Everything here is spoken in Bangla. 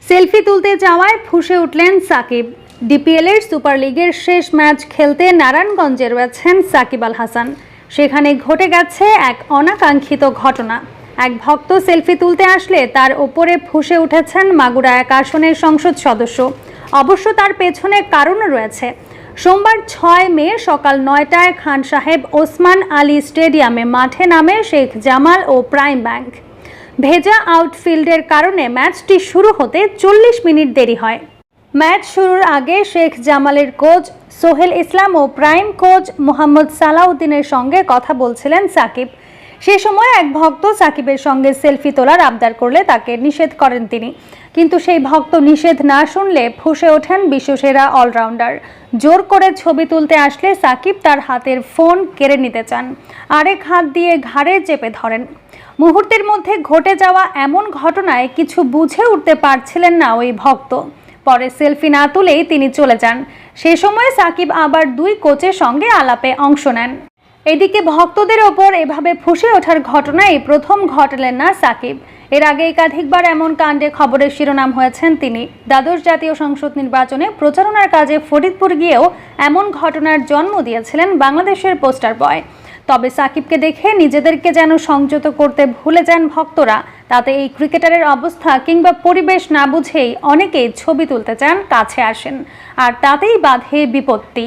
সেলফি তুলতে যাওয়ায় ফুঁসে উঠলেন সাকিব। ডিপিএলের সুপার লিগের শেষ ম্যাচ খেলতে নারায়ণগঞ্জে রয়েছেন সাকিব আল হাসান। সেখানে ঘটে গেছে এক অনাকাঙ্ক্ষিত ঘটনা। এক ভক্ত সেলফি তুলতে আসলে তার ওপরে ফুঁসে উঠেছেন মাগুরা 1 আসনের সংসদ সদস্য। অবশ্য তার পেছনে কারণ রয়েছে। সোমবার 6 মে সকাল 9টায় খান সাহেব ওসমান আলী স্টেডিয়ামে মাঠে নামে শেখ জামাল ও প্রাইম ব্যাংক। ভেজা আউটফিল্ডের কারণে ম্যাচটি শুরু হতে 40 মিনিট দেরি হয়। ম্যাচ শুরুর আগে শেখ জামালের কোচ সোহেল ইসলাম ও প্রাইম কোচ মোহাম্মদ সালাউদ্দিনের সঙ্গে কথা বলছিলেন সাকিব। সে সময় এক ভক্ত সাকিবের সঙ্গে সেলফি তোলার আবদার করলে তাকে নিষেধ করেন তিনি। কিন্তু সেই ভক্ত নিষেধ না শুনলে ফুঁসে ওঠেন বিশ্বসেরা অলরাউন্ডার। জোর করে ছবি তুলতে আসলে সাকিব তার হাতের ফোন কেড়ে নিতে চান, আরেক হাত দিয়ে ঘাড়ে চেপে ধরেন। মুহূর্তের মধ্যে ঘটে যাওয়া এমন ঘটনায় কিছু বুঝে উঠতে পারছিলেন না ওই ভক্ত। পরে সেলফি না তুলেই তিনি চলে যান। সে সময় সাকিব আবার 2 কোচের সঙ্গে আলাপে অংশ নেন। এদিকে ভক্তদের ওপর এভাবে ফুঁসে ওঠার ঘটনায় প্রথম ঘটালেন না সাকিব। এর আগে একাধিকবার এমন কাণ্ডে খবরের শিরোনাম হয়েছেন তিনি। দ্বাদশ জাতীয় সংসদ নির্বাচনে প্রচারণার কাজে ফরিদপুর গিয়েও এমন ঘটনার জন্ম দিয়েছিলেন বাংলাদেশের পোস্টার বয়। তবে সাকিবকে দেখে নিজেদেরকে যেন সংযত করতে ভুলে যান ভক্তরা। তাতে এই ক্রিকেটারের অবস্থা কিংবা পরিবেশ না বুঝেই অনেকেই ছবি তুলতে চান, কাছে আসেন, আর তাতেই বাধে বিপত্তি।